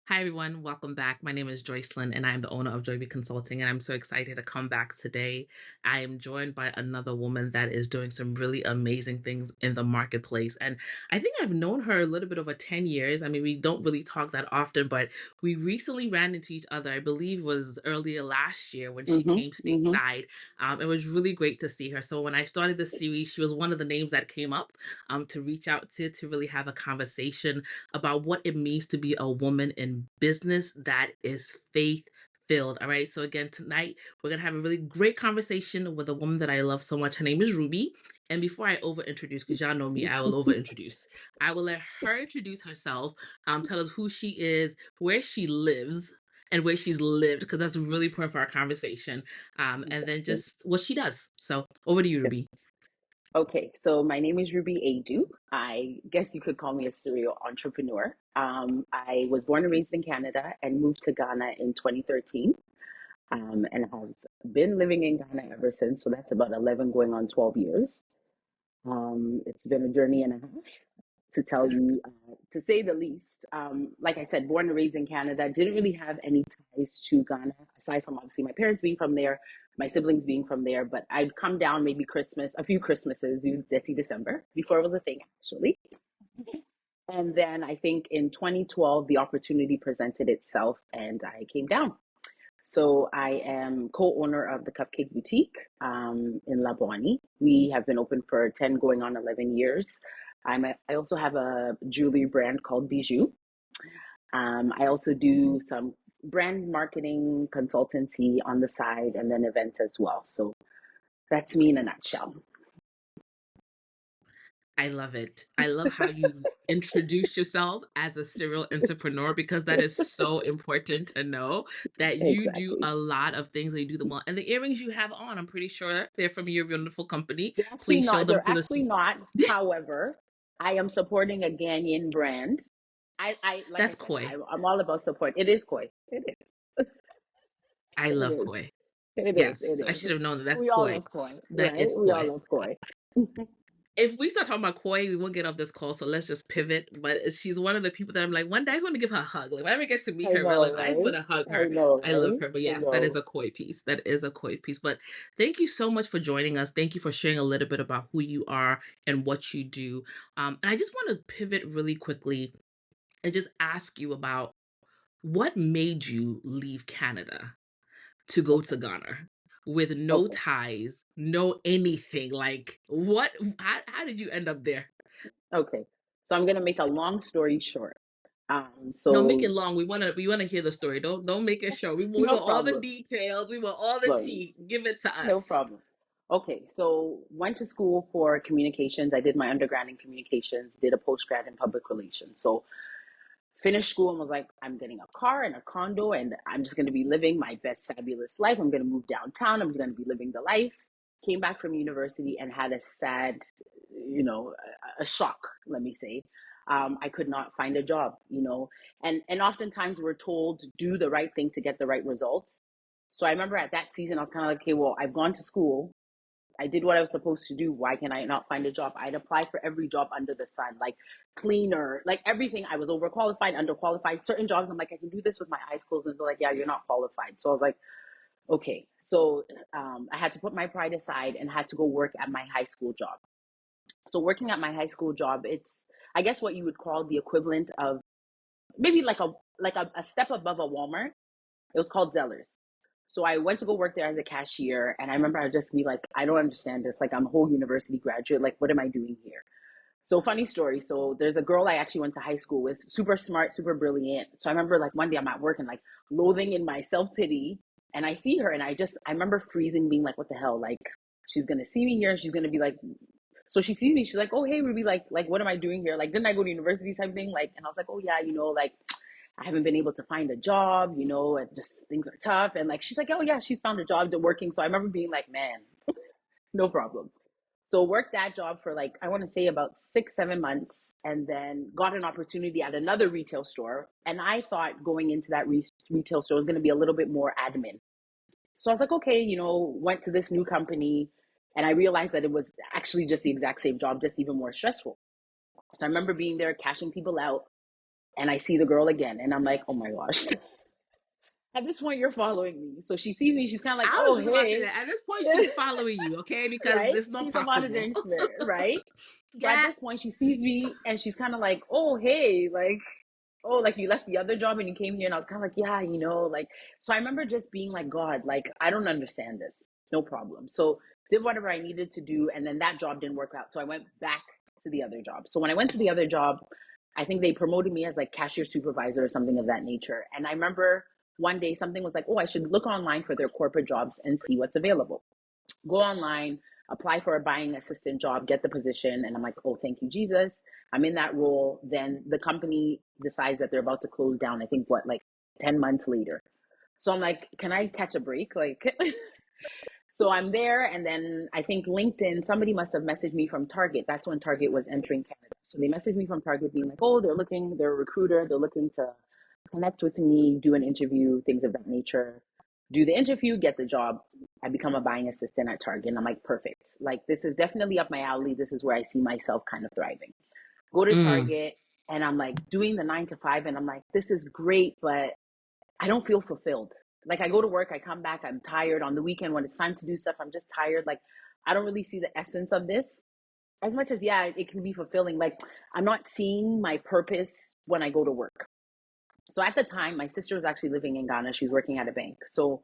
Hi, everyone. Welcome back. My name is Joycelyn, and I'm the owner of Joyby Consulting, and I'm so excited to come back today. I am joined by another woman that is doing some really amazing things in the marketplace. And I think I've known her a little bit over 10 years. I mean, we don't really talk that often, but we recently ran into each other, I believe was earlier last year when she Mhm, came mhm. stateside. It was really great to see her. So when I started this series, she was one of the names that came up to reach out to really have a conversation about what it means to be a woman in business that is faith filled. All right. So, again, tonight we're going to have a really great conversation with a woman that I love so much. Her name is Ruby. And before I over introduce, because y'all know me, I will over introduce. I will let her introduce herself, tell us who she is, where she lives, and where she's lived, because that's really important for our conversation. And then just what she does. So, over to you, Ruby. Okay, so my name is Ruby Adu. I guess you could call me a serial entrepreneur. I was born and raised in Canada and moved to Ghana in 2013. And have been living in Ghana ever since. So that's about 11 going on 12 years. It's been a journey and a half to tell you, to say the least. Like I said, born and raised in Canada, didn't really have any ties to Ghana, aside from obviously my parents being from there, my siblings being from there. But I'd come down maybe Christmas, a few Christmases, dirty December, before it was a thing, actually. And then I think in 2012, the opportunity presented itself and I came down. So I am co-owner of the Cupcake Boutique in Labwani. We have been open for 10 going on 11 years. I also have a jewelry brand called Bijou. I also do some brand marketing consultancy on the side and then events as well. So that's me in a nutshell. I love it. I love how you introduced yourself as a serial entrepreneur because that is so important to know that you do Exactly. a lot of things and you do them well. And the earrings you have on, I'm pretty sure they're from your wonderful company. They're actually Please show not. them They're to the actually not. However, I am supporting a Ghanaian brand. Like I That's said, koi. I'm all about support. It is koi. It is. I It love is. koi. It is. It Yes, I should is. have known that. That's We all koi. love koi, That right? is We all koi. love koi. If we start talking about Koi, we won't get off this call. So let's just pivot. But she's one of the people that I'm like, one day I just want to give her a hug. Like, if I ever get to meet I her in real know, life, I just want right? to hug I her. know, I love right? her. But I yes, that is know. a Koi piece. That is a Koi piece. But thank you so much for joining us. Thank you for sharing a little bit about who you are and what you do. And I just want to pivot really quickly and just ask you about what made you leave Canada to go Okay. to Ghana with no Okay. ties, no anything. Like, what? How did you end up there? Okay. So I'm gonna make a long story short. No, make it So long. We wanna hear the story. Don't make it short. We no want all the problem. details. We want all the Look, tea. Give it to no us. problem. Okay, so went to school for communications. I did my undergrad in communications, did a postgrad in public relations. So finished school and was like, I'm getting a car and a condo and I'm just going to be living my best fabulous life. I'm going to move downtown. I'm going to be living the life. Came back from university and had a sad, a shock, let me say. I could not find a job, and oftentimes we're told do the right thing to get the right results. So I remember at that season, I was kind of like, okay, well, I've gone to school. I did what I was supposed to do. Why can I not find a job? I'd apply for every job under the sun, like cleaner, like everything. I was overqualified, underqualified. Certain jobs, I'm like, I can do this with my eyes closed. And they're like, yeah, you're not qualified. So I was like, okay. So I had to put my pride aside and had to go work at my high school job. So working at my high school job, it's, I guess, what you would call the equivalent of maybe like a step above a Walmart. It was called Zellers. So I went to go work there as a cashier, and I remember I'd just be like, I don't understand this. Like, I'm a whole university graduate. Like, what am I doing here? So funny story. So there's a girl I actually went to high school with, super smart, super brilliant. So I remember like one day I'm at work and like loathing in my self pity, and I see her, and I remember freezing, being like, what the hell? Like, she's gonna see me here, and she's gonna be like, so she sees me, she's like, oh hey Ruby, like what am I doing here? Like, didn't I go to university type thing? Like, and I was like, oh yeah, like I haven't been able to find a job, and just things are tough. And like, she's like, oh yeah, she's found a job to working. So I remember being like, man, no problem. So worked that job for like, I want to say about 6, 7 months, and then got an opportunity at another retail store. And I thought going into that retail store was going to be a little bit more admin. So I was like, okay, went to this new company and I realized that it was actually just the exact same job, just even more stressful. So I remember being there, cashing people out, and I see the girl again, and I'm like, oh my gosh. At this point, you're following me. So she sees me. She's kind of like, I was oh, just about to say hey. that at this point she's following you, okay? Because Right? it's not She's a possible. monitoring spirit, right? So at Yeah. this point, she sees me and she's kind of like, oh, hey, like, oh, like you left the other job and you came here. And I was kind of like, yeah, like, so I remember just being like, God, like, I don't understand this. No problem. So did whatever I needed to do. And then that job didn't work out. So I went back to the other job. So when I went to the other job, I think they promoted me as like cashier supervisor or something of that nature. And I remember one day something was like, oh, I should look online for their corporate jobs and see what's available. Go online, apply for a buying assistant job, get the position. And I'm like, oh, thank you, Jesus. I'm in that role. Then the company decides that they're about to close down. I think what, like 10 months later. So I'm like, can I catch a break? Like, so I'm there. And then I think LinkedIn, somebody must have messaged me from Target. That's when Target was entering Canada. So they messaged me from Target being like, oh, they're a recruiter. They're looking to connect with me, do an interview, things of that nature. Do the interview, get the job. I become a buying assistant at Target. And I'm like, perfect. Like, this is definitely up my alley. This is where I see myself kind of thriving. Go to Mm, Target and I'm like doing the 9 to 5. And I'm like, this is great, but I don't feel fulfilled. Like, I go to work, I come back, I'm tired. On the weekend when it's time to do stuff, I'm just tired. Like, I don't really see the essence of this. As much as, yeah, it can be fulfilling. Like, I'm not seeing my purpose when I go to work. So at the time, my sister was actually living in Ghana. She's working at a bank. So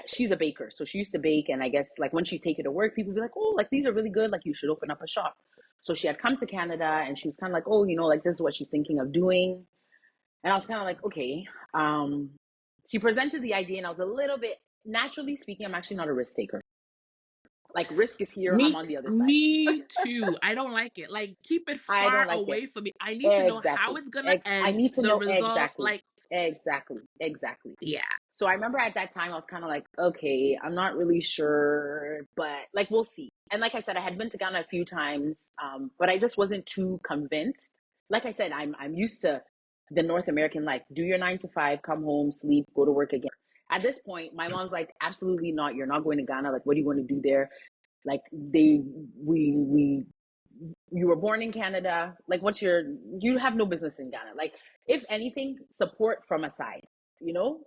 she's a baker. So she used to bake. And I guess like when she take it to work, people be like, oh, like these are really good. Like you should open up a shop. So she had come to Canada and she was kind of like, oh, like this is what she's thinking of doing. And I was kind of like, okay. Um, she presented the idea and I was a little bit, naturally speaking, I'm actually not a risk taker. Like risk is here, I'm me on the other side. me too. I don't like it. Like keep it I far don't like it. away from me. I need to know how Exactly. it's gonna I end, need to the know results, exactly. like Exactly. Exactly. yeah. So I remember at that time I was kind of like, okay, I'm not really sure, but like we'll see. And like I said, I had been to Ghana a few times, but I just wasn't too convinced. Like I said, I'm used to the North American life. Do your 9 to 5, come home, sleep, go to work again. At this point, my mom's like, absolutely not. You're not going to Ghana. Like, what do you want to do there? Like we you were born in Canada. Like, you have no business in Ghana. Like, if anything, support from a side,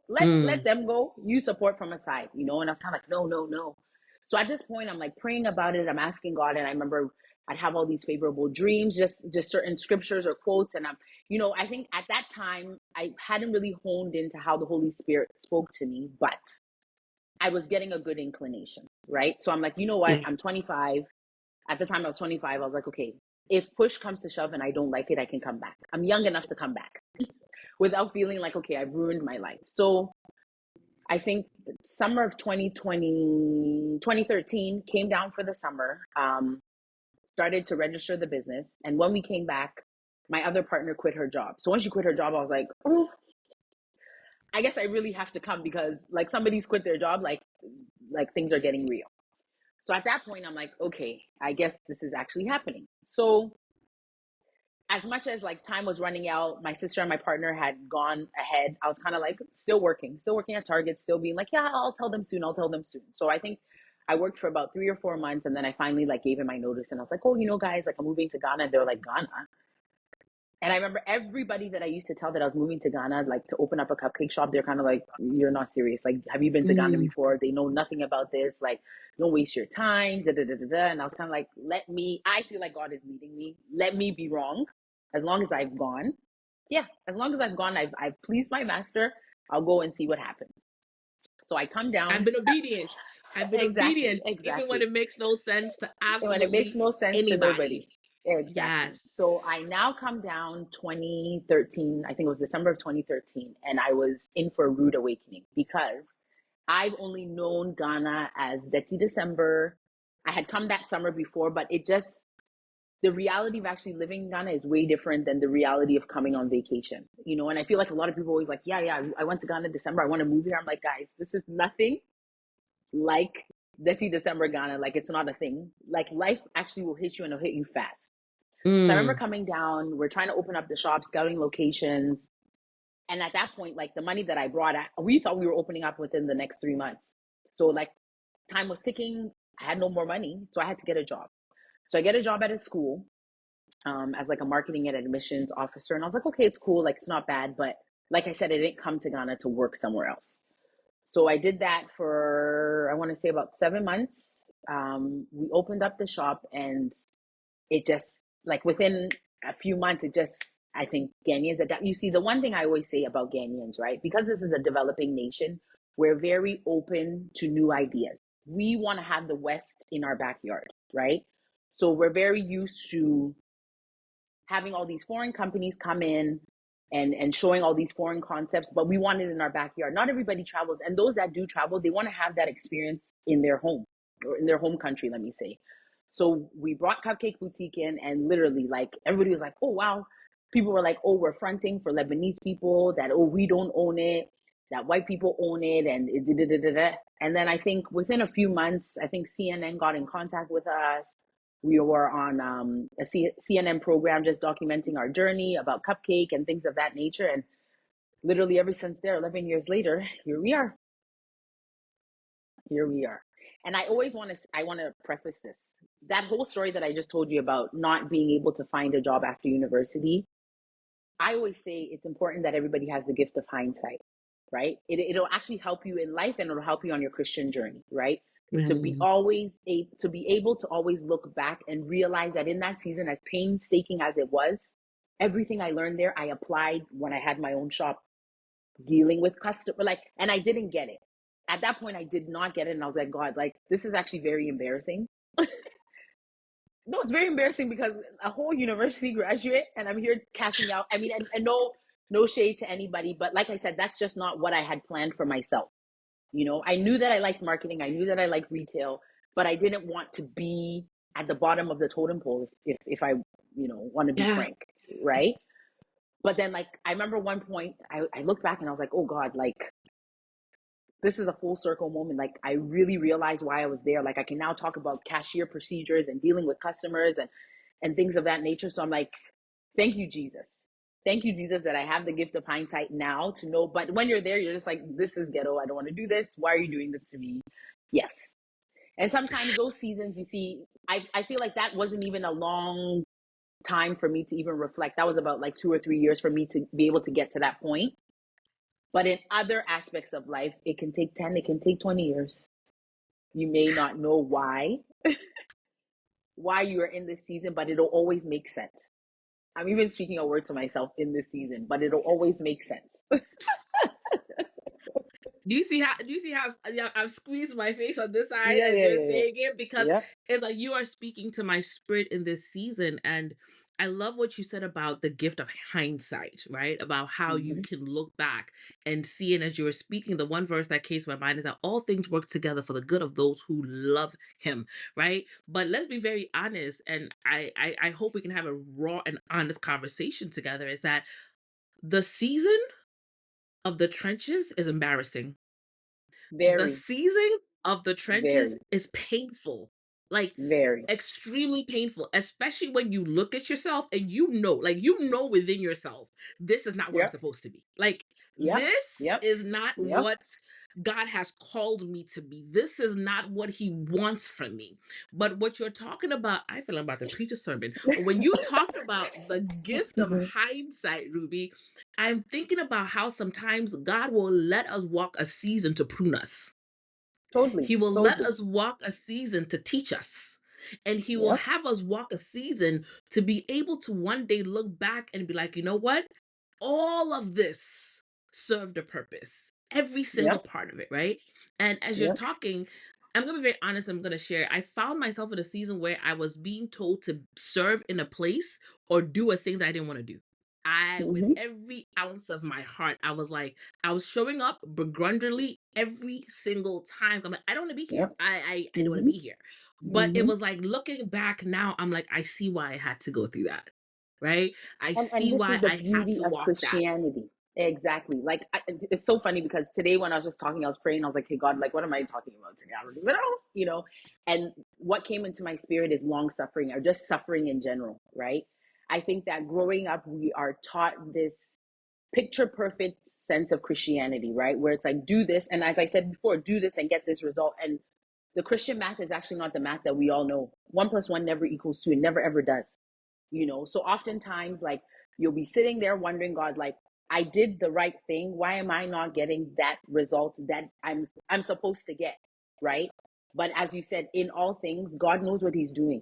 let Mm. them go. You support from a side, and I was kind of like, no, no, no. So at this point, I'm like praying about it. I'm asking God. And I remember I'd have all these favorable dreams, just certain scriptures or quotes. And I think at that time, I hadn't really honed into how the Holy Spirit spoke to me, but I was getting a good inclination, right? So I'm like, you know what? Yeah. I'm 25. At the time I was 25, I was like, okay, if push comes to shove and I don't like it, I can come back. I'm young enough to come back without feeling like, okay, I've ruined my life. So I think summer of 2013 came down for the summer, started to register the business. And when we came back, my other partner quit her job. So when she quit her job, I was like, oh, I guess I really have to come because like somebody's quit their job, like things are getting real. So at that point, I'm like, okay, I guess this is actually happening. So as much as like time was running out, my sister and my partner had gone ahead. I was kind of like still working at Target, still being like, yeah, I'll tell them soon. I'll tell them soon. So I think I worked for about 3 or 4 months and then I finally like gave him my notice and I was like, oh, guys, like I'm moving to Ghana. And they were like, Ghana? And I remember everybody that I used to tell that I was moving to Ghana, like to open up a cupcake shop, they're kind of like, you're not serious. Like, have you been to Ghana Mm. before? They know nothing about this. Like, don't waste your time. Da, da, da, da, da. And I was kind of like, I feel like God is leading me. Let me be wrong. As long as I've gone. Yeah, as long as I've gone, I've pleased my master. I'll go and see what happens. So I come I've down. been obedient. I've been Exactly, obedient, even when exactly. it makes no sense to And when it makes absolutely no sense to nobody. anybody. Exactly. So Yes. I now come down 2013, I think it was December of 2013, and I was in for a rude awakening because I've only known Ghana as Betsy December. I had come that summer before, but the reality of actually living in Ghana is way different than the reality of coming on vacation, and I feel like a lot of people always like, yeah, yeah, I went to Ghana December. I want to move here. I'm like, guys, this is nothing like Betsy December Ghana. Like, it's not a thing. Like, life actually will hit you and it'll hit you fast. So I remember Mm. coming down, we're trying to open up the shop, scouting locations. And at that point, like the money that I brought, we thought we were opening up within the next 3 months. So like time was ticking. I had no more money. So I had to get a job. So I get a job at a school. as like a marketing and admissions officer. And I was like, okay, it's cool. Like, it's not bad. But like I said, I didn't come to Ghana to work somewhere else. So I did that for, I want to say about 7 months. We opened up the shop and it just, like within a few months, it just, I think Ghanaians adapt. You see, the one thing I always say about Ghanaians, right? Because this is a developing nation, we're very open to new ideas. We want to have the West in our backyard, right? So we're very used to having all these foreign companies come in and showing all these foreign concepts, but we want it in our backyard. Not everybody travels, and those that do travel, they want to have that experience in their home or in their home country, let me say. So we brought Cupcake Boutique in, and literally, like, everybody was like, "Oh wow!" People were like, "Oh, we're fronting for Lebanese people. That, oh, we don't own it. That white people own it." And and then I think within a few months, I think CNN got in contact with us. We were on a CNN program just documenting our journey about Cupcake and things of that nature. And literally ever since there, 11 years later, here we are. Here we are. And I want to preface this. That whole story that I just told you about not being able to find a job after university, I always say it's important that everybody has the gift of hindsight, right? It'll actually help you in life and it'll help you on your Christian journey, right? Right. To be able to always look back and realize that in that season, as painstaking as it was, everything I learned there, I applied when I had my own shop dealing with customer, like, and I didn't get it. At that point, I did not get it. And I was like, God, like, this is actually very embarrassing. No, it's very embarrassing because a whole university graduate and I'm here cashing out. I mean, and no shade to anybody, but like I said, that's just not what I had planned for myself. You know, I knew that I liked marketing, I knew that I liked retail, but I didn't want to be at the bottom of the totem pole if I, want to be Yeah. frank, right? But then, like, I remember one point I looked back and I was like, oh God, like, this is a full circle moment. Like, I really realized why I was there. Like, I can now talk about cashier procedures and dealing with customers and things of that nature. So I'm like, thank you, Jesus. Thank you, Jesus, that I have the gift of hindsight now to know. But when you're there, you're just like, this is ghetto. I don't want to do this. Why are you doing this to me? Yes. And sometimes those seasons, you see, I feel like that wasn't even a long time for me to even reflect. That was about like 2 or 3 years for me to be able to get to that point. But in other aspects of life, it can take 10, it can take 20 years. You may not know why you are in this season, but it'll always make sense. I'm even speaking a word to myself in this season, but it'll always make sense. Do you see how yeah, I've squeezed my face on this side Yeah, as yeah, you're yeah, yeah. saying it because Yep. it's like you are speaking to my spirit in this season. And I love what you said about the gift of hindsight, right? About how you Mm-hmm. can look back and see. And as you were speaking, the one verse that came to my mind is that all things work together for the good of those who love him, right? But let's be very honest, and I hope we can have a raw and honest conversation together, is that the season of the trenches is embarrassing. The Very, season of the trenches very, is painful, like, very. extremely painful, especially when you look at yourself and you know within yourself, "This is not where I'm Yep, supposed to be." Like, yep, "This yep, is not yep. what God has called me to be. This is not what he wants from me." But what you're talking about, I feel I'm about to preach a sermon, but when you talked about the gift of Mm-hmm. hindsight, Ruby, I'm thinking about how sometimes God will let us walk a season to prune us. Totally, He will let totally. us walk a season to teach us. And he will Yep, have us walk a season to be able to one day look back and be like, you know what? All of this served a purpose. Every single yep, part of it, right? And as you're yep. talking, I'm going to be very honest. I'm going to share. I found myself in a season where I was being told to serve in a place or do a thing that I didn't want to do. With Mm-hmm. every ounce of my heart, I was like, I was showing up begrudgingly every single time. I'm like, I don't want to be here. Yep. I don't want to Mm-hmm. be here. But it Mm-hmm. was like looking back now, I'm like, I see why I had to go through that. Right? I And see this is why the I had beauty to of walk that. Christianity. Exactly. Like, it's so funny because today when I was just talking, I was praying. I was like, "Hey God, like, what am I talking about today? I don't even know." You know. And what came into my spirit is long suffering or just suffering in general, right? I think that growing up, we are taught this picture perfect sense of Christianity, right? Where it's like, do this, and as I said before, do this and get this result. And the Christian math is actually not the math that we all know. 1 plus 1 never equals 2. It never ever does. So oftentimes, like, you'll be sitting there wondering, God, like, I did the right thing. Why am I not getting that result that I'm supposed to get? Right. But as you said, in all things, God knows what he's doing.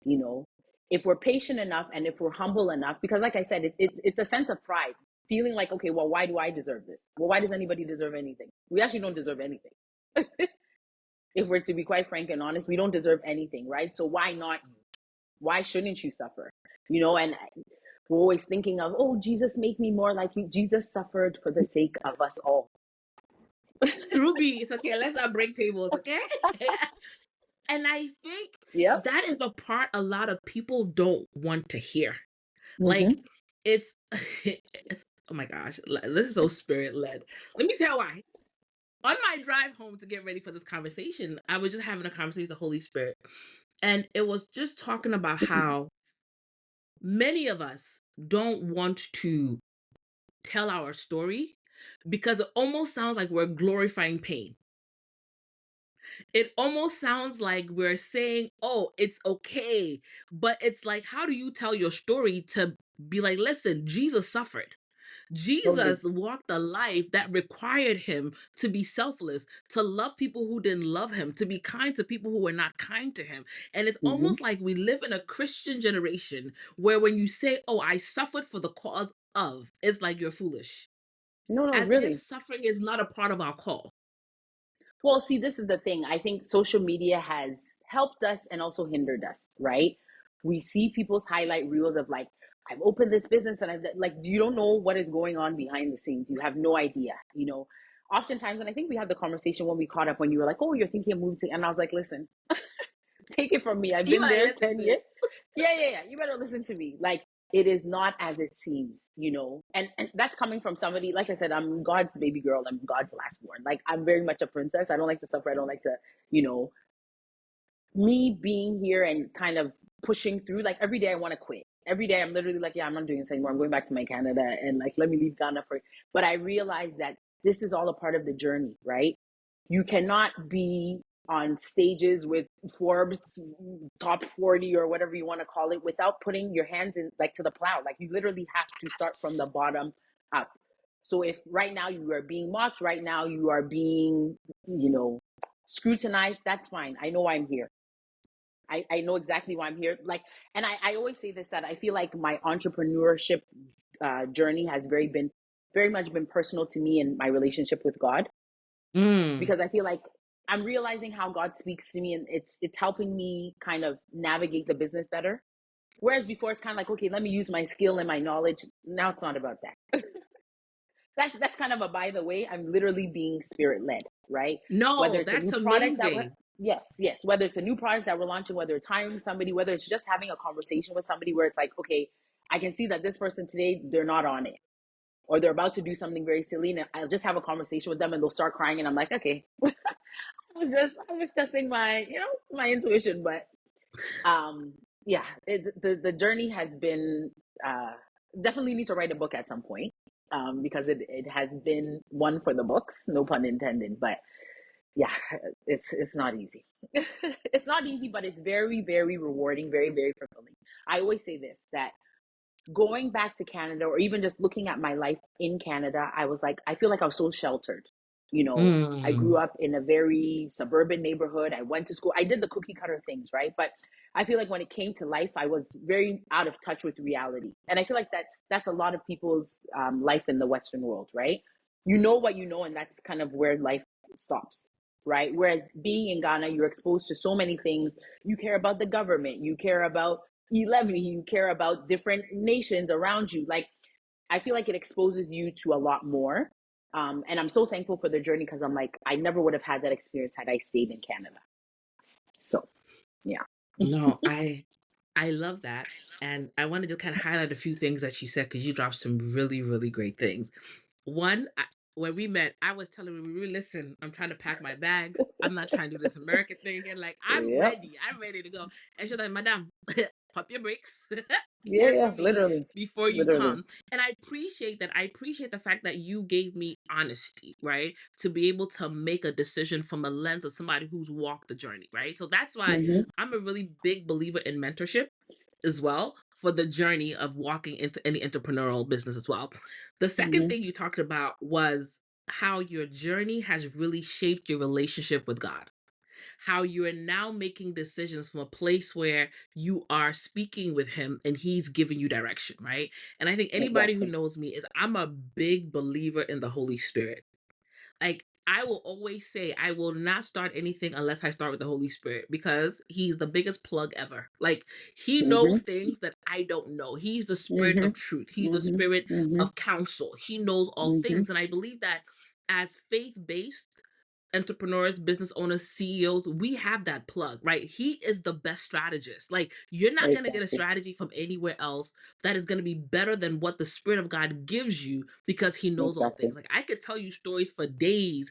You know, if we're patient enough and if we're humble enough, because like I said, it's a sense of pride, feeling like, okay, well, why do I deserve this? Well, why does anybody deserve anything? We actually don't deserve anything. If we're to be quite frank and honest, we don't deserve anything, right? So why not you? Why shouldn't you suffer? And we're always thinking of, oh, Jesus, make me more like you. Jesus suffered for the sake of us all. Ruby, it's okay. Let's not break tables, okay? And I think Yep. that is a part a lot of people don't want to hear. Like, Mm-hmm. it's, it's oh my gosh, this is so spirit led. Let me tell you why. On my drive home to get ready for this conversation, I was just having a conversation with the Holy Spirit. And it was just talking about how many of us don't want to tell our story because it almost sounds like we're glorifying pain. It almost sounds like we're saying, oh, it's okay. But it's like, how do you tell your story to be like, listen, Jesus suffered. Totally. Jesus walked a life that required him to be selfless, to love people who didn't love him, to be kind to people who were not kind to him. And it's Mm-hmm. almost like we live in a Christian generation where when you say, oh, I suffered for the cause of, it's like you're foolish, No, no, as if really. suffering is not a part of our call. Well, see, this is the thing. I think social media has helped us and also hindered us, right? We see people's highlight reels of like, I've opened this business and like, you don't know what is going on behind the scenes. You have no idea. Oftentimes, and I think we had the conversation when we caught up when you were like, oh, you're thinking of moving to, and I was like, listen, take it from me. I've You been might there listen, 10 years. sis. Yeah, yeah, yeah. You better listen to me. Like, it is not as it seems. And that's coming from somebody, like I said, I'm God's baby girl. I'm God's last born. Like, I'm very much a princess. I don't like to suffer. I don't like to, you know, me being here and kind of pushing through. Like, every day I want to quit. Every day I'm literally like, yeah, I'm not doing this anymore. I'm going back to my Canada and like, let me leave Ghana for, but I realize that this is all a part of the journey, right? You cannot be on stages with Forbes top 40 or whatever you want to call it without putting your hands in like to the plow. Like, you literally have to start from the Yes. bottom up. So if right now you are being mocked, right now you are being, you know, scrutinized, that's fine. I know I'm here. I know exactly why I'm here. Like, and I always say this, that I feel like my entrepreneurship journey has very much been personal to me and my relationship with God, Mm. because I feel like I'm realizing how God speaks to me, and it's helping me kind of navigate the business better. Whereas before it's kind of like, okay, let me use my skill and my knowledge. Now it's not about that. That's kind of a by the way. I'm literally being spirit led, right? Whether No, it's a that's new product that we're amazing. yes, whether it's a new product that we're launching, whether it's hiring somebody, whether it's just having a conversation with somebody where it's like, okay, I can see that this person today, they're not on it, or they're about to do something very silly, and I'll just have a conversation with them and they'll start crying and I'm like, okay, I was testing my intuition. But um yeah, the journey has been uh definitely need to write a book at some point, because it has been one for the books, no pun intended. But yeah, it's not easy. It's not easy, but it's very, very rewarding, very, very fulfilling. I always say this, that going back to Canada, or even just looking at my life in Canada, I was like, I feel like I was so sheltered. I grew Mm. up in a very suburban neighborhood. I went to school. I did the cookie cutter things, right? But I feel like when it came to life, I was very out of touch with reality. And I feel like that's a lot of people's life in the Western world, right? You know what you know, and that's kind of where life stops, right? Whereas being in Ghana, you're exposed to so many things. You care about the government. You care about levy, you care about different nations around you. Like, I feel like it exposes you to a lot more. And I'm so thankful for the journey, because I'm like, I never would have had that experience had I stayed in Canada. So yeah. No, I love that. And I want to just kind of highlight a few things that you said because you dropped some really, really great things. One, when we met, I was telling her, listen, I'm trying to pack my bags. I'm not trying to do this American thing again. Like, I'm Yep. ready. I'm ready to go. And she's like, Madam, pump your brakes. Yeah, Hear yeah, from me literally. before you Literally. come. And I appreciate that. I appreciate the fact that you gave me honesty, right? To be able to make a decision from a lens of somebody who's walked the journey, right? So that's why Mm-hmm. I'm a really big believer in mentorship as well. for the journey of walking into any entrepreneurial business as well. The second Mhm. thing you talked about was how your journey has really shaped your relationship with God, how you are now making decisions from a place where you are speaking with him and he's giving you direction, right? And I think anybody who Exactly. knows me is I'm a big believer in the Holy Spirit. Like, I will always say I will not start anything unless I start with the Holy Spirit, because he's the biggest plug ever. Like, he knows Mhm. things that I don't know. He's the spirit of Mhm. truth. He's the Mhm. spirit Mhm. of counsel. He knows all Mhm. things. And I believe that as faith-based entrepreneurs, business owners, CEOs, we have that plug, right? He is the best strategist. Like, you're not going to get a Exactly. strategy from anywhere else that is going to be better than what the Spirit of God gives you, because he knows all Exactly. things. Like, I could tell you stories for days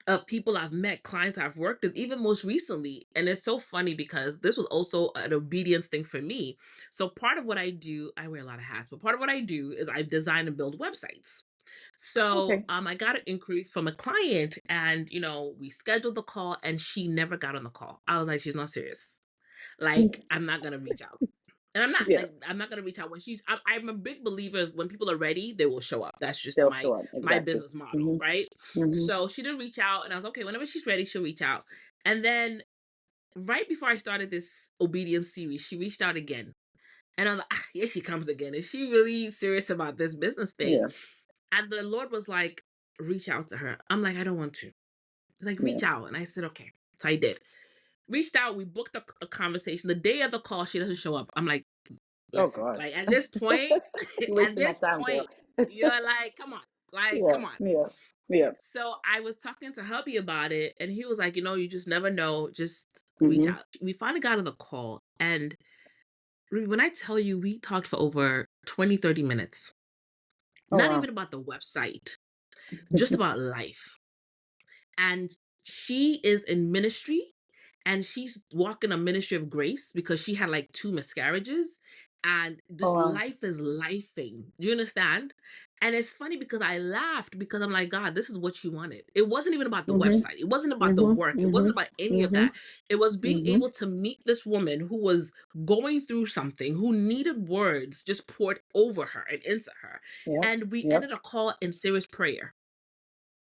of people I've met, clients I've worked with, even most recently. And it's so funny because this was also an obedience thing for me. So part of what I do, I wear a lot of hats, but part of what I do is I design and build websites. So Okay. I got an inquiry from a client, and we scheduled the call and she never got on the call. I was like, she's not serious. Like, I'm not gonna reach out. And Yeah. I'm not gonna reach out when I'm a big believer, when people are ready, they will show up. That's just They'll my show up. my Exactly. business model, Mhm. right? Mhm. So she didn't reach out, and I was okay, whenever she's ready, she'll reach out. And then right before I started this obedience series, she reached out again. And I was like, here she comes again. Is she really serious about this business thing? Yeah. And the Lord was like, reach out to her. I'm like, I don't want to. He's like, Yeah. reach out. And I said, okay. So I did. Reached out. We booked a conversation. The day of the call, she doesn't show up. I'm like, Oh listen, God. like, at this point, You're at wasting my this time, girl. point, you're like, come on. Like, Yeah. come on. Yeah. Yeah. So I was talking to hubby about it, and he was like, you just never know. Just reach Mhm. out. We finally got on the call. And when I tell you, we talked for over 20, 30 minutes, Oh not wow. even about the website, just about life. And she is in ministry, and she's walking a ministry of grace because she had like two miscarriages, and Oh this wow. life is lifing. Do you understand? And it's funny because I laughed, because I'm like, God, this is what you wanted. It wasn't even about the Mhm. website, it wasn't about the Mhm. work, it wasn't Mhm. about any of Mhm. that. It was being Mhm. able to meet this woman who was going through something, who needed words just poured over her and into her. Yep. And we Yep. ended a call in serious prayer.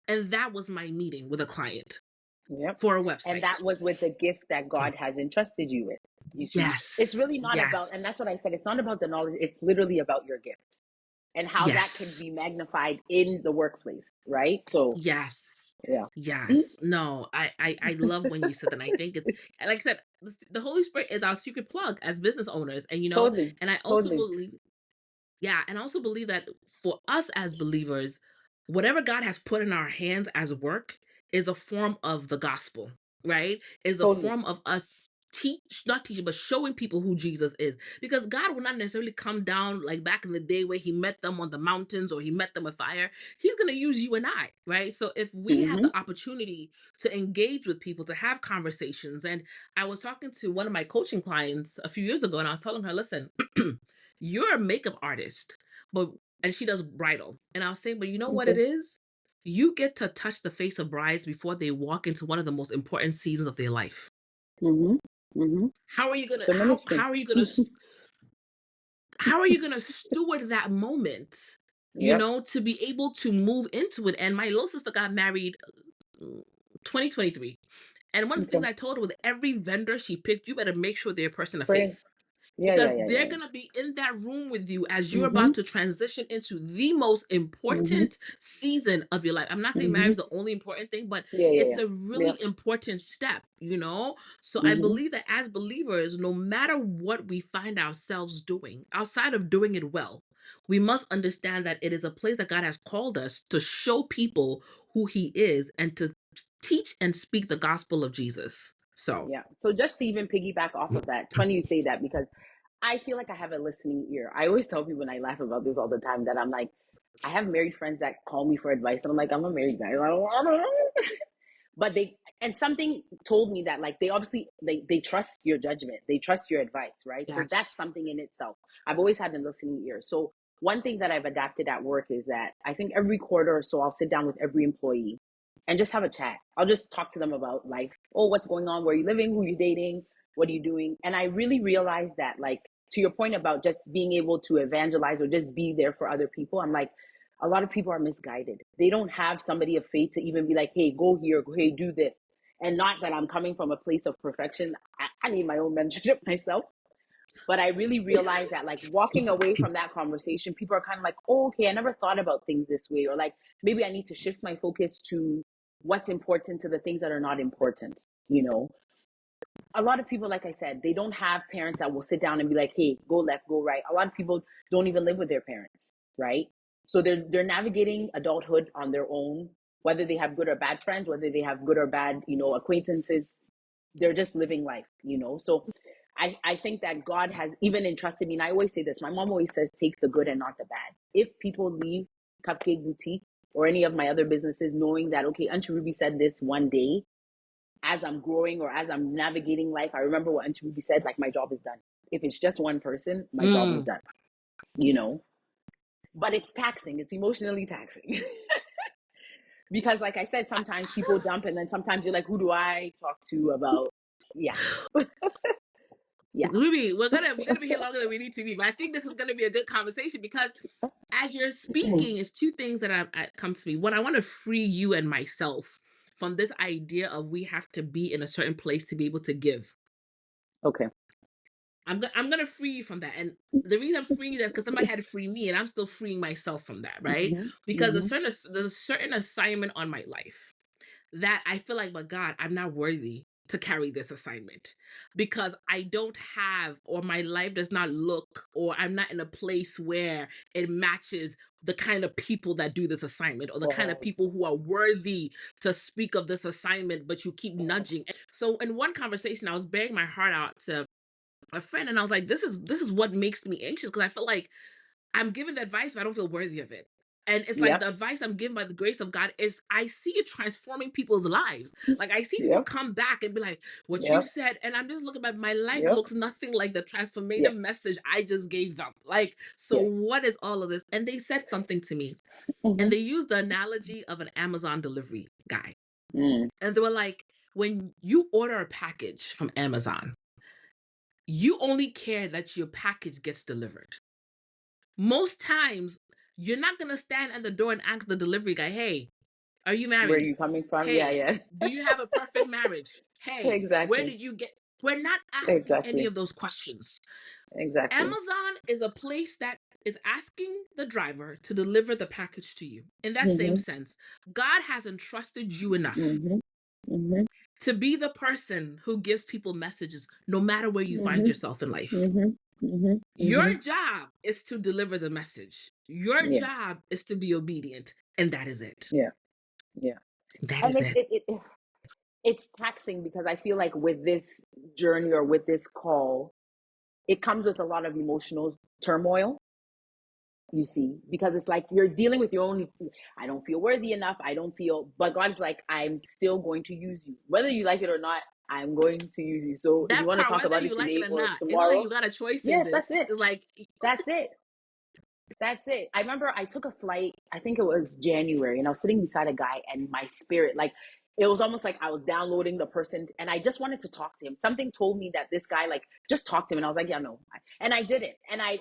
And that was my meeting with a client Yep. for a And website. that was with the gift that God has entrusted you with. You see, it's Yes. really not about, and Yes. that's what I said, it's not about the knowledge, it's literally about your gift and how that can Yes. be magnified in the workplace, right? So, Yes. yeah. Yes. No, I love when you said that. I think it's, and like I said, the Holy Spirit is our secret plug as business owners. And Totally. and I also Totally. believe, yeah, and I also believe that for us as believers, whatever God has put in our hands as work is a form of the gospel, right? Is a Totally. form of us not teaching, but showing people who Jesus is. Because God will not necessarily come down like back in the day where he met them on the mountains or he met them with fire. He's going to use you and I, right? So if we have Mhm. the opportunity to engage with people, to have conversations, and I was talking to one of my coaching clients a few years ago, and I was telling her, listen, you're a makeup artist, but and she does bridal. And I was saying, but you know what it Okay. is? You get to touch the face of brides before they walk into one of the most important seasons of their life. Mhm. Mhm. How are you gonna So ministry. how are you gonna steward that moment? Yep. To be able to move into it. And my little sister got married 2023. And one of the things Okay. I told her, with every vendor she picked, you better make sure they're a person of Pray. faith, Yeah. Yeah. because Yeah. they're Yeah. going to be in that room with you as you're about Mhm. to transition into the most Mhm. important season of your life. I'm not saying marriage Mhm. is the only important thing, but Yeah. Yeah. it's Yeah. a really Yep. important step. So I Mhm. believe that as believers, no matter what we find ourselves doing, outside of doing it well, we must understand that it is a place that God has called us to show people who he is and to teach and speak the gospel of Jesus. So, Yeah. So just to even piggyback off of that, it's funny you say that because I feel like I have a listening ear. I always tell people, and I laugh about this all the time, that I'm like, I have married friends that call me for advice, and I'm like, I'm a married guy. I don't know. But they, and something told me that, like, they obviously they trust your judgment, they trust your advice, right? So that's yes. something in itself. I've always had a listening ear. So one thing that I've adapted at work is that I think every quarter or so I'll sit down with every employee and just have a chat. I'll just talk to them about life. Oh, what's going on? Where are you living? Who are you dating? What are you doing? And I really realized that, like, to your point about just being able to evangelize or just be there for other people, I'm like, a lot of people are misguided. They don't have somebody of faith to even be like, hey, go here, go, hey, do this. And not that I'm coming from a place of perfection. I need my own mentorship myself. But I really realized that, like, walking away from that conversation, people are kind of like, oh, okay, I never thought about things this way. Or like, maybe I need to shift my focus to what's important to the things that are not important, you know? A lot of people, like I said, they don't have parents that will sit down and be like, hey, go left, go right. A lot of people don't even live with their parents, right? So they're navigating adulthood on their own, whether they have good or bad friends, whether they have good or bad, acquaintances. They're just living life, So I think that God has even entrusted me. And I always say this, my mom always says, take the good and not the bad. If people leave Cupcake Boutique or any of my other businesses knowing that, okay, Auntie Ruby said this one day, as I'm growing or as I'm navigating life, I remember what Auntie Ruby said, like, my job is done. If it's just one person, my job is Mm. done, you know? But it's taxing. It's emotionally taxing. Because like I said, sometimes people dump and then sometimes you're like, who do I talk to about? Yeah. Yeah. Ruby, we're gonna be here longer than we need to be, but I think this is gonna be a good conversation because as you're speaking, it's two things that come to me. One, I want to free you and myself from this idea of we have to be in a certain place to be able to give. Okay. I'm gonna free you from that, and the reason I'm freeing you that because somebody had to free me, and I'm still freeing myself from that, right? Mm-hmm. Because Mm-hmm. there's a certain assignment on my life that I feel like, but God, I'm not worthy to carry this assignment because I don't have, or my life does not look, or I'm not in a place where it matches the kind of people that do this assignment or the kind of Yes. people who are worthy to speak of this assignment, but you keep nudging. So in one conversation, I was bearing my heart out to a friend and I was like, this is what makes me anxious because I feel like I'm giving the advice, but I don't feel worthy of it. And it's like Yep. the advice I'm given by the grace of God is I see it transforming people's lives. Like I see people Yep. come back and be like, what you Yep. said. And I'm just looking at my life Yep. looks nothing like the transformative Yes. message I just gave them. Like, so Yes. what is all of this? And they said something to me. And Mm-hmm. they used the analogy of an Amazon delivery guy. Mm. And they were like, when you order a package from Amazon, you only care that your package gets delivered. Most times, you're not going to stand at the door and ask the delivery guy, hey, are you Where are married? you coming from? Yeah, Hey, yeah. do you have a perfect marriage? Hey, where Exactly. did you get? We're not asking any Exactly. of those questions. Exactly. Amazon is a place that is asking the driver to deliver the package to you. In that same Mm-hmm. sense, God has entrusted you enough Mm-hmm. Mm-hmm. to be the person who gives people messages no matter where you find Mm-hmm. yourself in life. Mm-hmm. Mm-hmm. Your Mm-hmm. job is to deliver the message. Your Yeah. job is to be obedient. And that is it. Yeah. Yeah. That And is it. it's taxing because I feel like with this journey or with this call, it comes with a lot of emotional turmoil, you see, because it's like you're dealing with your own, I don't feel worthy enough. I don't feel, but God's like, I'm still going to use you. Whether you like it or not, I'm going to use you. So if you That want to part, talk whether about it you like it today or or not, it's not like tomorrow, you got a choice in yes, that's this. it. It's like, That's it. That's it. I remember I took a flight, I think it was January, and I was sitting beside a guy, and my spirit, like, it was almost like I was downloading the person, and I just wanted to talk to him. Something told me that this guy, like, just talk to him. And I was like, yeah, no. And I did it. And I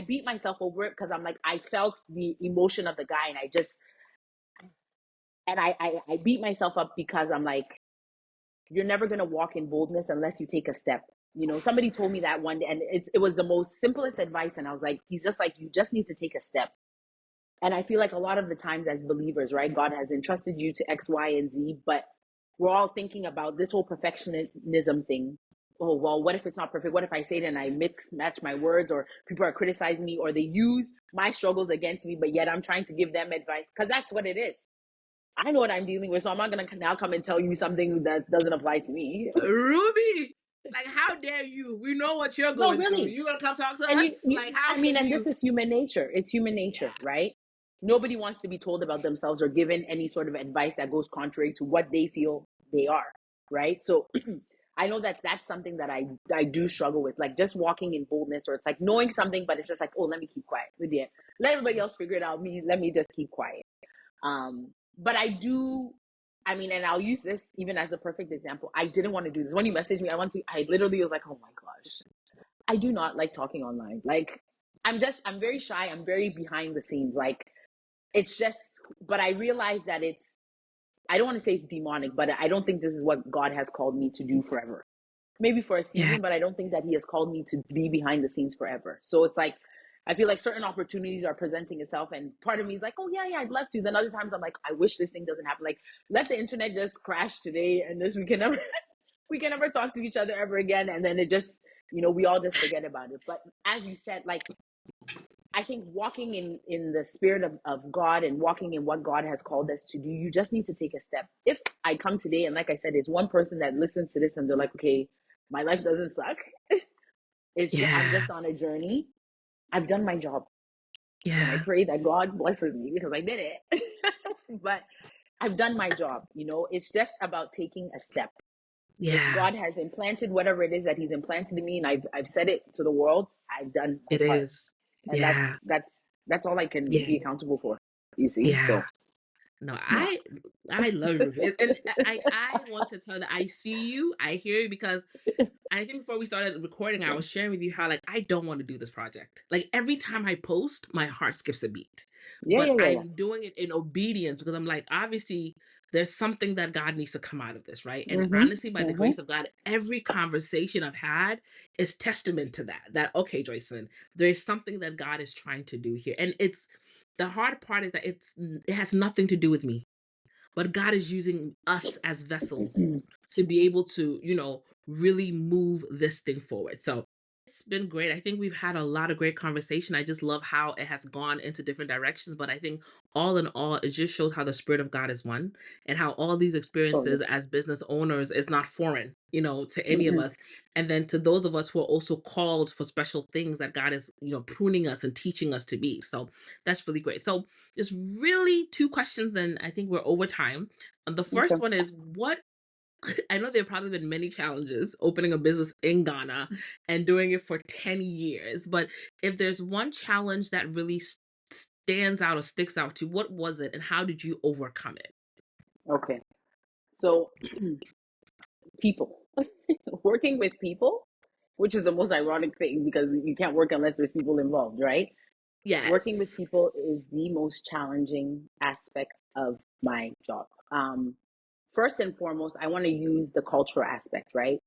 beat myself over it because I'm like, I felt the emotion of the guy, and I beat myself up because I'm like, you're never going to walk in boldness unless you take a step. Somebody told me that one day, and it was the most simplest advice. And I was like, he's just like, you just need to take a step. And I feel like a lot of the times as believers, right, God has entrusted you to X, Y, and Z, but we're all thinking about this whole perfectionism thing. Oh, well, what if it's not perfect? What if I say it and I match my words, or people are criticizing me, or they use my struggles against me, but yet I'm trying to give them advice? Because that's what it is. I know what I'm dealing with, so I'm not going to now come and tell you something that doesn't apply to me. Ruby, like, how dare you? We know what you're No, going through. really. You gonna come talk to And us? Like, how I mean, can and you? this is human nature. It's human nature, Yeah. right? Nobody wants to be told about themselves or given any sort of advice that goes contrary to what they feel they are, right? So I know that that's something that I do struggle with, like just walking in boldness, or it's like knowing something, but it's just like, oh, let me keep quiet. Let everybody else figure it out. Let me just keep quiet. But I do. I mean, and I'll use this even as a perfect example. I didn't want to do this. When you messaged me, I literally was like, oh my gosh, I do not like talking online. Like, I'm very shy. I'm very behind the scenes. Like, it's just, but I realize that I don't want to say it's demonic, but I don't think this is what God has called me to do forever. Maybe for a Yeah. season, but I don't think that He has called me to be behind the scenes forever. So it's like, I feel like certain opportunities are presenting itself, and part of me is like, oh yeah, yeah, I'd love to. Then other times I'm like, I wish this thing doesn't happen. Like, let the internet just crash today, and this we can never we can never talk to each other ever again, and then it just, we all just forget about it. But as you said, like, I think walking in the spirit of God and walking in what God has called us to do, you just need to take a step. If I come today and, like I said, it's one person that listens to this and they're like, okay, my life doesn't suck. I'm Yeah. just on a journey. I've done my job, and I Yeah. pray that God blesses me because I did it. But I've done my job. It's just about taking a step. If Yeah. God has implanted whatever it is that He's implanted in me, and I've said it to the world, I've done my It part, is. and Yeah. that's all I can Yeah. be accountable for. You see, Yeah. so No, yeah. I love you. And I want to tell that I see you, I hear you, because I think before we started recording, I was sharing with you how, like, I don't want to do this project. Like, every time I post, my heart skips a beat. Yeah, But yeah, yeah, yeah. I'm doing it in obedience because I'm like, obviously, there's something that God needs to come out of this, right? And Mhm, honestly, by the mhm. grace of God, every conversation I've had is testament to that. That, okay, Joycelyn, there's something that God is trying to do here. And it's the hard part is that it has nothing to do with me, but God is using us as vessels to be able to, really move this thing forward. So it's been great. I think we've had a lot of great conversation. I just love how it has gone into different directions. But I think all in all, it just shows how the Spirit of God is one, and how all these Totally. experiences as business owners is not foreign, to any of Mm-mm. us. And then to those of us who are also called for special things that God is, pruning us and teaching us to be. So that's really great. So there's really two questions, and I think we're over time. And the Okay. first one is, what I know there have probably been many challenges opening a business in Ghana and doing it for 10 years, but if there's one challenge that really stands out or sticks out to you, what was it and how did you overcome it? Okay. So people, working with people, which is the most ironic thing because you can't work unless there's people involved, right? Working with Yes. people is the most challenging aspect of my job. First and foremost, I want to use the cultural aspect, right?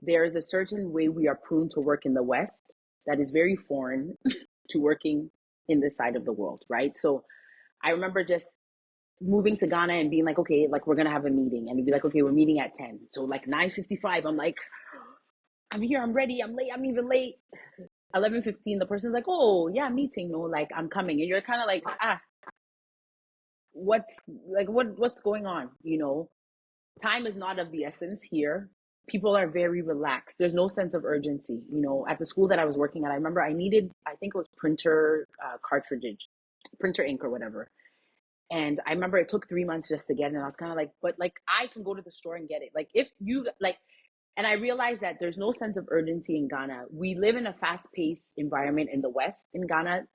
There is a certain way we are prone to work in the West that is very foreign to working in this side of the world, right? So I remember just moving to Ghana and being like, okay, like we're gonna have a meeting, and it'd be like, okay, we're meeting at 10. So like 9:55, I'm like, I'm here, I'm ready, I'm late, I'm even late. 11:15, the person's like, oh yeah, meeting, no, like I'm coming, and you're kind of like, what's what's going on? Time is not of the essence here. People are very relaxed. There's no sense of urgency. At the school that I was working at, I remember I needed, I think it was printer cartridge, printer ink or whatever. And I remember it took 3 months just to get it. And I was kind of like, but like I can go to the store and get it. Like if you like, and I realized that there's no sense of urgency in Ghana. We live in a fast-paced environment in the West. In Ghana,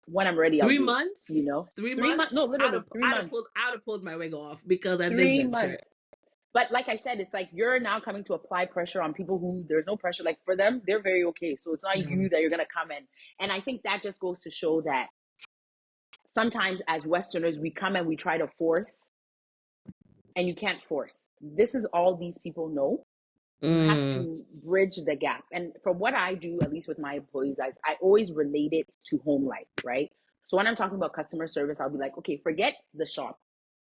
when I'm ready, I'll Three do it. months? 3 months? No, 3 months? literally three months. I'd have pulled my wig off because of this Three venture. months. But like I said, it's like you're now coming to apply pressure on people who there's no pressure. Like for them, they're very okay. So it's not you Mhm. that you're gonna come in. And I think that just goes to show that sometimes as Westerners, we come and we try to force, and you can't force. This is all these people know. You have Mm, to bridge the gap. And from what I do, at least with my employees, I always relate it to home life, right? So when I'm talking about customer service, I'll be like, okay, forget the shop.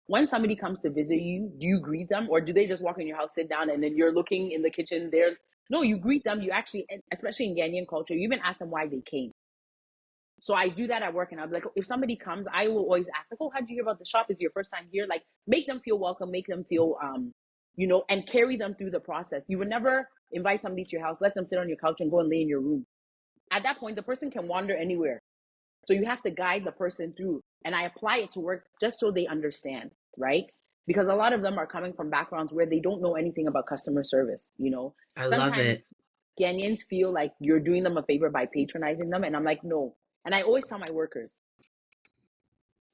When somebody comes to visit you, do you greet them, or do they just walk in your house, sit down, and then you're looking in the kitchen there? No, you greet them. You actually, especially in Ghanaian culture, you even ask them why they came. So I do that at work, and I'll be like, if somebody comes, I will always ask, like, oh, how did you hear about the shop? Is it your first time here? Like, make them feel welcome, make them feel, and carry them through the process. You would never invite somebody to your house, let them sit on your couch and go and lay in your room. At that point, the person can wander anywhere. So you have to guide the person through. And I apply it to work just so they understand, right? Because a lot of them are coming from backgrounds where they don't know anything about customer service. I love Sometimes it. Ghanaians feel like you're doing them a favor by patronizing them. And I'm like, no. And I always tell my workers,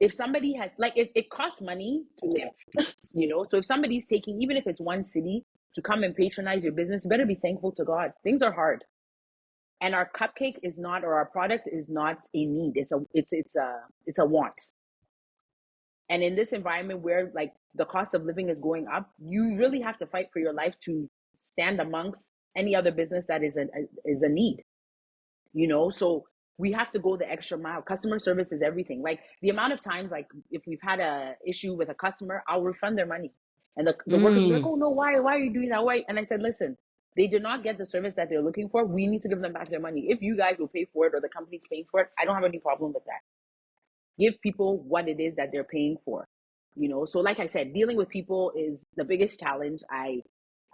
if somebody has, like, it costs money to live. So if somebody's taking, even if it's one city, to come and patronize your business, you better be thankful to God. Things are hard. And our cupcake is not, or our product is not a need. It's a want. And in this environment where like the cost of living is going up, you really have to fight for your life to stand amongst any other business that is a need, so we have to go the extra mile. Customer service is everything. Like the amount of times, like if we've had a issue with a customer, I'll refund their money, and the workers will be like, Mm. oh no, why are you doing that? Why? And I said, listen, they did not get the service that they're looking for. We need to give them back their money. If you guys will pay for it, or the company's paying for it, I don't have any problem with that. Give people what it is that they're paying for. So like I said, dealing with people is the biggest challenge.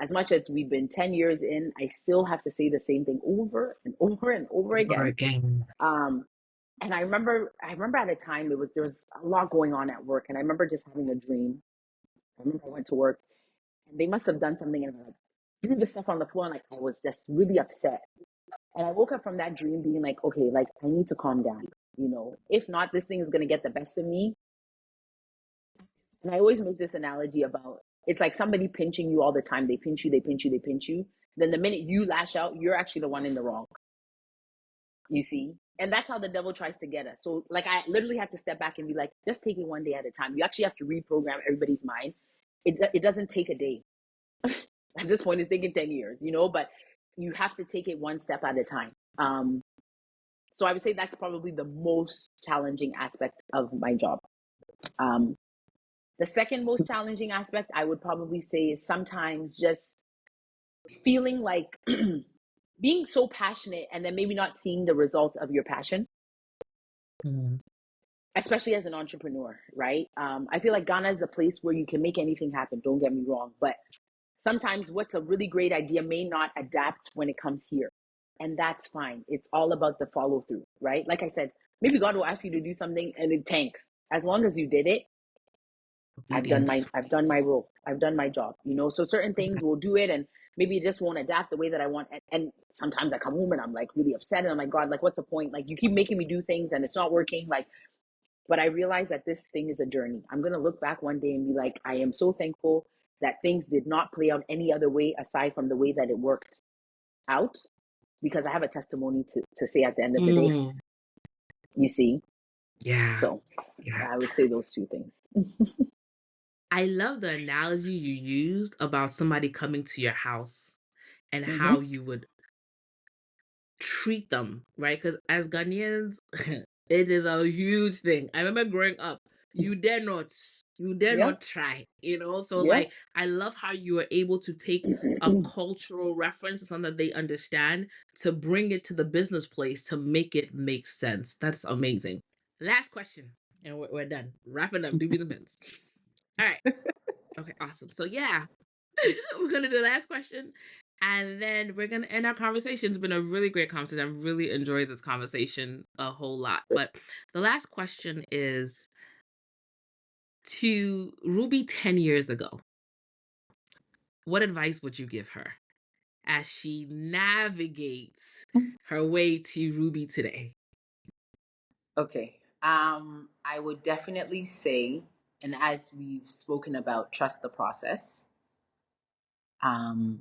As much as we've been 10 years in, I still have to say the same thing over and over and over Over again. again. um and I remember at a time there was a lot going on at work, and I remember just having a dream. I remember I went to work, and they must have done something, and like threw the stuff on the floor, and like I was just really upset. And I woke up from that dream being like, okay, like I need to calm down. If not, this thing is gonna get the best of me. And I always make this analogy about, it's like somebody pinching you all the time. They pinch you, they pinch you, they pinch you. Then the minute you lash out, you're actually the one in the wrong. You see? And that's how the devil tries to get us. So like I literally have to step back and be like, just take it one day at a time. You actually have to reprogram everybody's mind. It doesn't take a day. At this point, it's taking 10 years, but you have to take it one step at a time. So I would say that's probably the most challenging aspect of my job. Um, the second most challenging aspect I would probably say is sometimes just feeling like being so passionate and then maybe not seeing the result of your passion, Mm. especially as an entrepreneur, right? I feel like Ghana is a place where you can make anything happen. Don't get me wrong, but sometimes what's a really great idea may not adapt when it comes here, and that's fine. It's all about the follow through, right? Like I said, maybe God will ask you to do something and it tanks. As long as you did it, I've done my Obedience. I've done my role. I've done my job. So certain things will do it, and maybe it just won't adapt the way that I want. And sometimes I come home and I'm like really upset, and I'm like, God, like what's the point? Like you keep making me do things and it's not working. Like, but I realize that this thing is a journey. I'm gonna look back one day and be like, I am so thankful that things did not play out any other way aside from the way that it worked out, because I have a testimony to say at the end of the day. Mm. You see, Yeah. so Yeah. I would say those two things. I love the analogy you used about somebody coming to your house and Mm-hmm. how you would treat them, right? Because as Ghanaians, it is a huge thing. I remember growing up, you dare Yeah. not try, So it's Yeah. like, I love how you are able to take a cultural reference to something that they understand to bring it to the business place to make it make sense. That's amazing. Last question, and we're done. Wrapping up, doobies and pins. All right. Okay, awesome. So yeah, we're gonna do the last question, and then we're gonna end our conversation. It's been a really great conversation. I've really enjoyed this conversation a whole lot. But the last question is to Ruby 10 years ago. What advice would you give her as she navigates her way to Ruby today? Okay. I would definitely say, and as we've spoken about, trust the process. Um,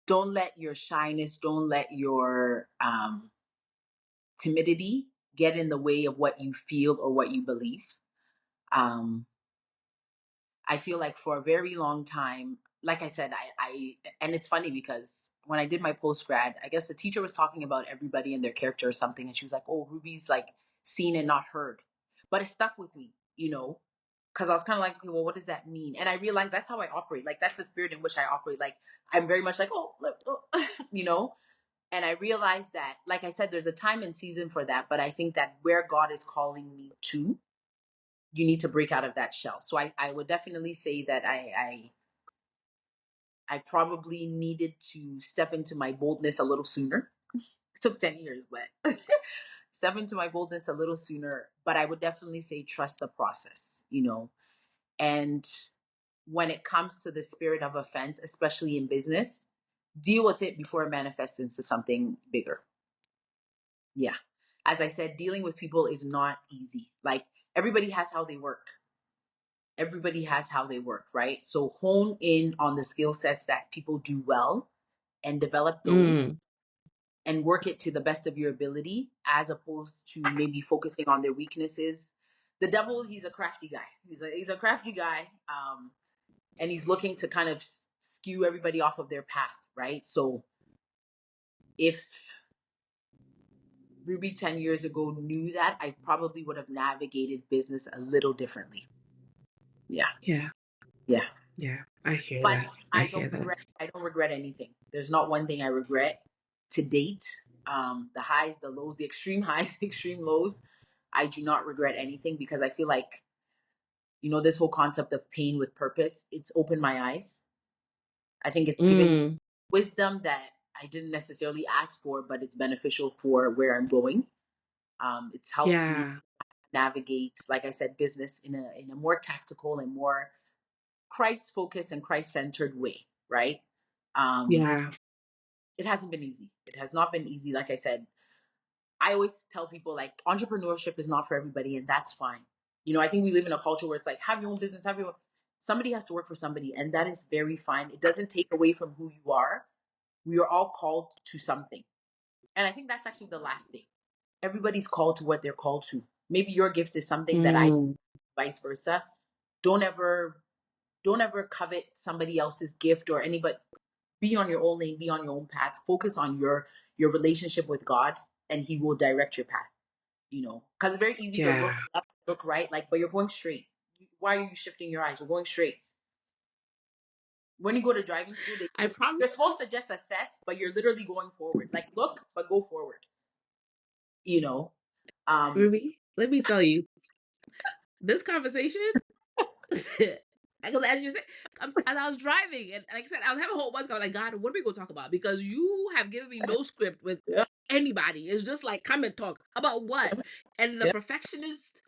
don't let your shyness, don't let your timidity get in the way of what you feel or what you believe. Um, I feel like for a very long time, like I said, and it's funny because when I did my post grad, I guess the teacher was talking about everybody and their character or something, and she was like, "Oh, Ruby's like seen and not heard," but it stuck with me, because I was kind of like, "Okay, well, what does that mean?" And I realized that's how I operate. Like that's the spirit in which I operate. Like I'm very much like, "Oh, look," you know. And I realized that, like I said, there's a time and season for that, but I think that where God is calling me to, you need to break out of that shell. So I would definitely say that I probably needed to step into my boldness a little sooner. It took 10 years, but step into my boldness a little sooner. But I would definitely say trust the process. And when it comes to the spirit of offense, especially in business, deal with it before it manifests into something bigger. Yeah. As I said, dealing with people is not easy. Like everybody has how they work. everybody has how they work, right? So hone in on the skill sets that people do well and develop those Mm, and work it to the best of your ability as opposed to maybe focusing on their weaknesses. The devil, he's a crafty guy. He's a crafty guy. And he's looking to kind of skew everybody off of their path, right? So if Ruby 10 years ago knew that, I probably would have navigated business a little differently. Yeah. yeah, Yeah. yeah. I hear But that. I I hear don't that. regret I don't regret anything. There's not one thing I regret to date. The highs, the lows, the extreme highs, the extreme lows. I do not regret anything because I feel like, this whole concept of pain with purpose, it's opened my eyes. I think it's given me Mm, wisdom that I didn't necessarily ask for, but it's beneficial for where I'm going. It's helped me yeah, navigate, like I said, business in a more tactical and more Christ focused and Christ centered way, right? Um, yeah, it hasn't been easy. It has not been easy. Like I said, I always tell people like entrepreneurship is not for everybody, and that's fine. I think we live in a culture where it's like have your own business, have your own. Somebody has to work for somebody, and that is very fine. It doesn't take away from who you are. We are all called to something, and I think that's actually the last thing. Everybody's called to what they're called to. Maybe your gift is something that I, mm, vice versa. Don't ever, don't ever covet somebody else's gift or anybody. Be on your own lane, be on your own path. Focus on your relationship with God, and He will direct your path. Because it's very easy to look yeah. left, look right, like, but you're going straight. Why are you shifting your eyes? You're going straight. When you go to driving school, I promise, you're supposed to just assess, but you're literally going forward. Like, look, but go forward. You know, um, Ruby. Let me tell you, this conversation. Because as you said, as I was driving, and like I said, I was having a whole bunch going like, God, what are we going to talk about? Because you have given me no script with yeah, anybody. It's just like, come and talk about what? And the yeah, perfectionist,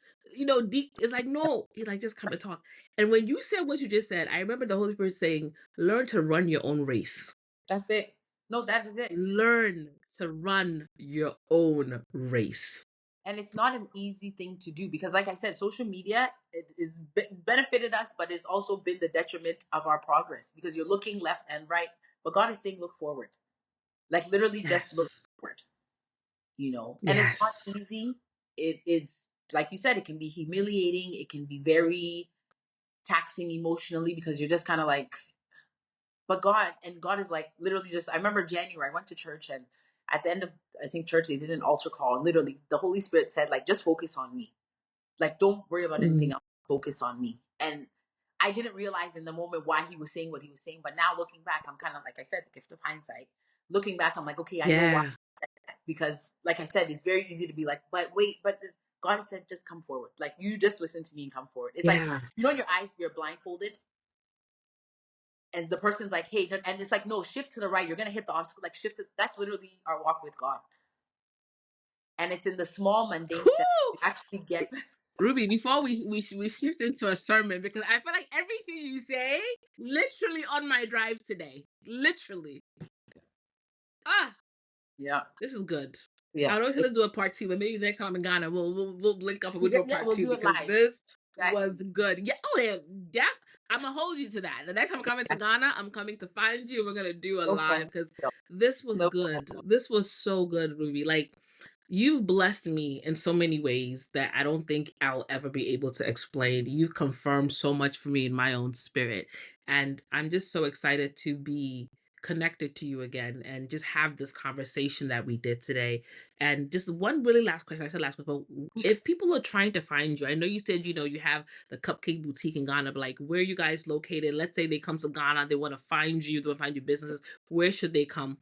deep is like, no, he's like, just come and talk. And when you said what you just said, I remember the Holy Spirit saying, learn to run your own race. that's it. No, that is it. Learn to run your own race. And it's not an easy thing to do because, like I said, social media it is benefited us, but it's also been the detriment of our progress because you're looking left and right, but God is saying, look forward. Like literally, just look Yes. forward. And it's not Yes. easy. It's like you said, it can be humiliating. It can be very taxing emotionally because you're just kind of like, but God is like literally just. I remember January, I went to church and at the end of I think church they did an altar call and literally the Holy Spirit said like just focus on me, like don't worry about Mm, anything else, focus on me. And I didn't realize in the moment why he was saying what he was saying, but now looking back, I'm kind of like I said, the gift of hindsight. Looking back, I'm like, okay, I know why yeah. because like I said, it's very easy to be like, but wait, but God said just come forward. Like you just listen to me and come forward. It's like Yeah. in your eyes, you're blindfolded, and the person's like, hey, and it's like, no, shift to the right. You're gonna hit the obstacle. Like shift. That's literally our walk with God, and it's in the small mundane steps Whew! we actually get. Ruby, before we shift into a sermon, because I feel like everything you say, literally on my drive today, literally. Ah, Yeah, this is good. yeah, I would always let's do a part two, but maybe next time I'm in Ghana, we'll link up and we'll do yeah, a yeah. part We'll two do it because live. this was Exactly. good. Yeah, oh yeah, I'm gonna hold you to that. The next time I'm coming to Ghana, I'm coming to find you. We're gonna do a No live problem. because No, this was no problem. good. This was so good, Ruby. Like you've blessed me in so many ways that I don't think I'll ever be able to explain. You've confirmed so much for me in my own spirit, and I'm just so excited to be connected to you again and just have this conversation that we did today. And just one really last question. I said last question, but if people are trying to find you, I know you said, you have the Cupcake Boutique in Ghana, but like where are you guys located? Let's say they come to Ghana, they want to find you, they want to find your businesses. Where should they come?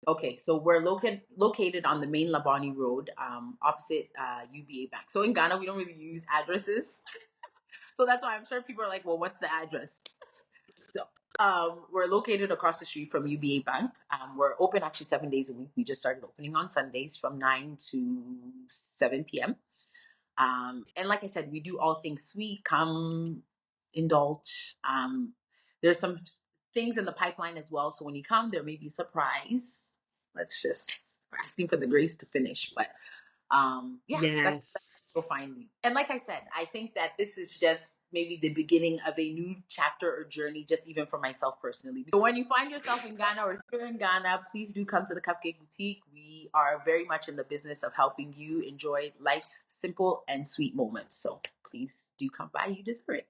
Okay, so we're located on the main Labani Road, opposite UBA Bank. So in Ghana, we don't really use addresses, so that's why I'm sure people are like, "Well, what's the address?" So we're located across the street from UBA Bank. We're open actually 7 days a week. We just started opening on Sundays from 9 to 7 p.m. And like I said, we do all things sweet. Come indulge. There's some things in the pipeline as well. So when you come, there may be a surprise. We're asking for the grace to finish, but Yeah, that's you'll Yes. find me. And like I said, I think that this is just maybe the beginning of a new chapter or journey, just even for myself personally. So when you find yourself in Ghana or if you're in Ghana, please do come to the Cupcake Boutique. We are very much in the business of helping you enjoy life's simple and sweet moments. So please do come by. You deserve it.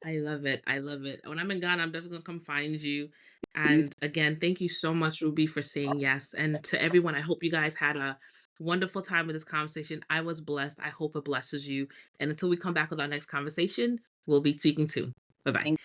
I love it. I love it. When I'm in Ghana, I'm definitely gonna come find you. Please. And again, thank you so much, Ruby, for saying yes. And to everyone, I hope you guys had a wonderful time with this conversation. I was blessed. I hope it blesses you. And until we come back with our next conversation, we'll be speaking soon. Bye bye. Thank